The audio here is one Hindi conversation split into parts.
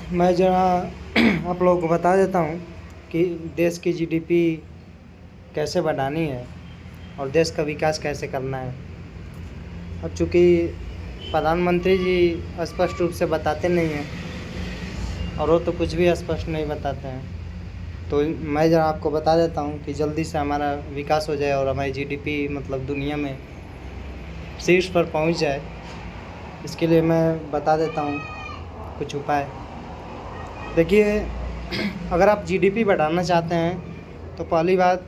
मैं ज़रा आप लोगों को बता देता हूँ कि देश की जीडीपी कैसे बढ़ानी है और देश का विकास कैसे करना है। अब चूँकि प्रधानमंत्री जी स्पष्ट रूप से बताते नहीं हैं और वो तो कुछ भी स्पष्ट नहीं बताते हैं, तो मैं ज़रा आपको बता देता हूँ कि जल्दी से हमारा विकास हो जाए और हमारी जीडीपी मतलब दुनिया में शीर्ष पर पहुँच जाए। इसके लिए मैं बता देता हूँ कुछ उपाय। देखिए, अगर आप जीडीपी बढ़ाना चाहते हैं तो पहली बात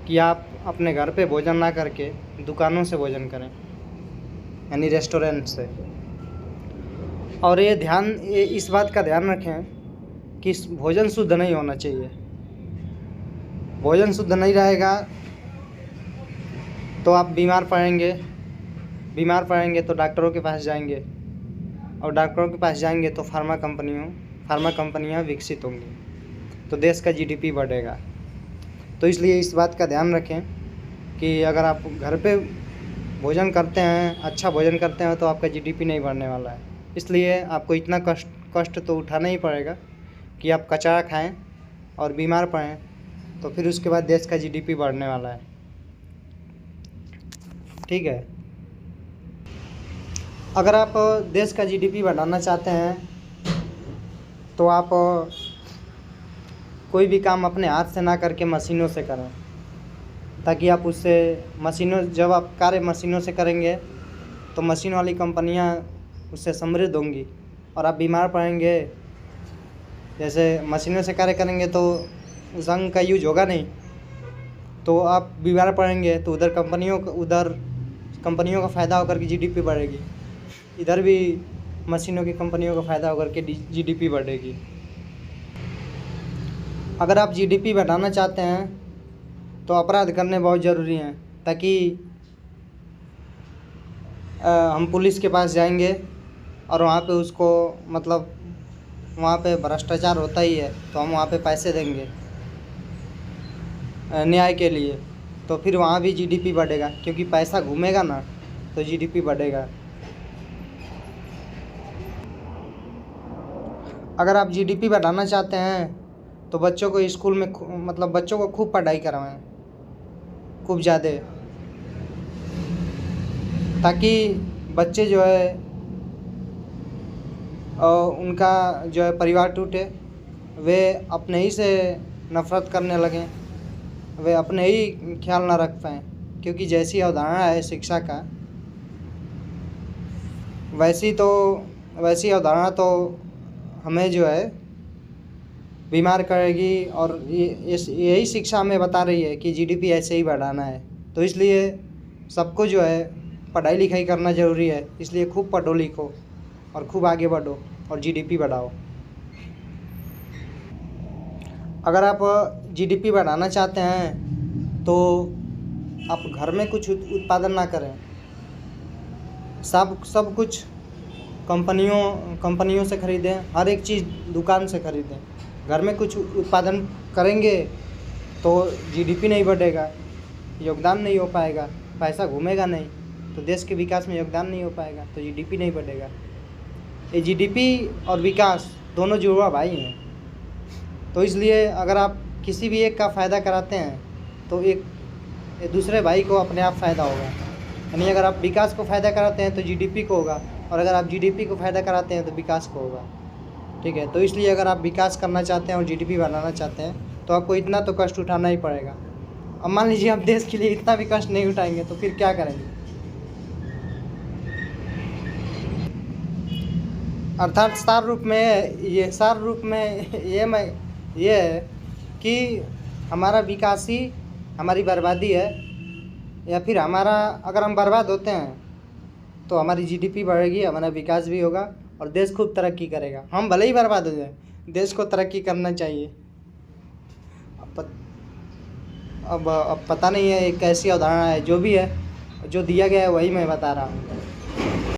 कि आप अपने घर पे भोजन ना करके दुकानों से भोजन करें, यानी रेस्टोरेंट से। और ये इस बात का ध्यान रखें कि भोजन शुद्ध नहीं होना चाहिए। भोजन शुद्ध नहीं रहेगा तो आप बीमार पड़ेंगे तो डॉक्टरों के पास जाएंगे, और डॉक्टरों के पास जाएंगे तो फार्मा कंपनियां विकसित होंगी, तो देश का जीडीपी बढ़ेगा। तो इसलिए इस बात का ध्यान रखें कि अगर आप घर पे भोजन करते हैं, अच्छा भोजन करते हैं, तो आपका जीडीपी नहीं बढ़ने वाला है। इसलिए आपको इतना कष्ट तो उठाना ही पड़ेगा कि आप कचरा खाएं और बीमार पड़ें, तो फिर उसके बाद देश का जीडीपी बढ़ने वाला है। ठीक है। अगर आप देश का जीडीपी बढ़ाना चाहते हैं तो आप कोई भी काम अपने हाथ से ना करके मशीनों से करें, ताकि आप जब आप कार्य मशीनों से करेंगे तो मशीन वाली कंपनियां उससे समृद्ध होंगी और आप बीमार पड़ेंगे। जैसे मशीनों से कार्य करेंगे तो उस अंग का यूज होगा नहीं, तो आप बीमार पड़ेंगे, तो उधर कंपनियों का फ़ायदा होकर के जीडीपी बढ़ेगी, इधर भी मशीनों की कंपनियों का फ़ायदा होकर के जीडीपी बढ़ेगी। अगर आप जीडीपी बढ़ाना चाहते हैं तो अपराध करने बहुत ज़रूरी हैं, ताकि हम पुलिस के पास जाएंगे और वहाँ पे वहाँ पे भ्रष्टाचार होता ही है, तो हम वहाँ पे पैसे देंगे न्याय के लिए, तो फिर वहाँ भी जीडीपी बढ़ेगा, क्योंकि पैसा घूमेगा ना तो जीडीपी बढ़ेगा। अगर आप जीडीपी बढ़ाना चाहते हैं तो बच्चों को स्कूल में बच्चों को खूब पढ़ाई करवाएं, खूब ज़्यादा, ताकि बच्चे जो है उनका जो है परिवार टूटे, वे अपने ही से नफ़रत करने लगें, वे अपने ही ख्याल ना रख पाएँ, क्योंकि जैसी अवधारणा है शिक्षा का वैसी अवधारणा तो हमें जो है बीमार करेगी। और यही शिक्षा हमें बता रही है कि जीडीपी ऐसे ही बढ़ाना है। तो इसलिए सबको जो है पढ़ाई लिखाई करना ज़रूरी है। इसलिए खूब पढ़ो लिखो और खूब आगे बढ़ो और जीडीपी बढ़ाओ। अगर आप जीडीपी बढ़ाना चाहते हैं तो आप घर में कुछ उत्पादन ना करें, सब कुछ कंपनियों से ख़रीदें, हर एक चीज़ दुकान से ख़रीदें। घर में कुछ उत्पादन करेंगे तो जीडीपी नहीं बढ़ेगा, योगदान नहीं हो पाएगा, पैसा घूमेगा नहीं, तो देश के विकास में योगदान नहीं हो पाएगा, तो जीडीपी नहीं बढ़ेगा। ये जीडीपी और विकास दोनों जुड़वा भाई हैं। तो इसलिए अगर आप किसी भी एक का फ़ायदा कराते हैं तो एक दूसरे भाई को अपने आप फ़ायदा होगा। यानी अगर आप विकास को फ़ायदा कराते हैं तो जीडीपी को होगा, और अगर आप जीडीपी को फ़ायदा कराते हैं तो विकास को होगा। ठीक है। तो इसलिए अगर आप विकास करना चाहते हैं और जीडीपी बढ़ाना चाहते हैं तो आपको इतना तो कष्ट उठाना ही पड़ेगा। अब मान लीजिए आप देश के लिए इतना भी कष्ट नहीं उठाएंगे तो फिर क्या करेंगे। अर्थात सार रूप में ये है कि हमारा विकास ही हमारी बर्बादी है, या फिर अगर हम बर्बाद होते हैं तो हमारी जीडीपी बढ़ेगी, हमारा विकास भी होगा और देश खूब तरक्की करेगा। हम भले ही बर्बाद हो जाए, देश को तरक्की करना चाहिए। अब पता नहीं है एक कैसी अवधारणा है, जो भी है, जो दिया गया है वही मैं बता रहा हूँ।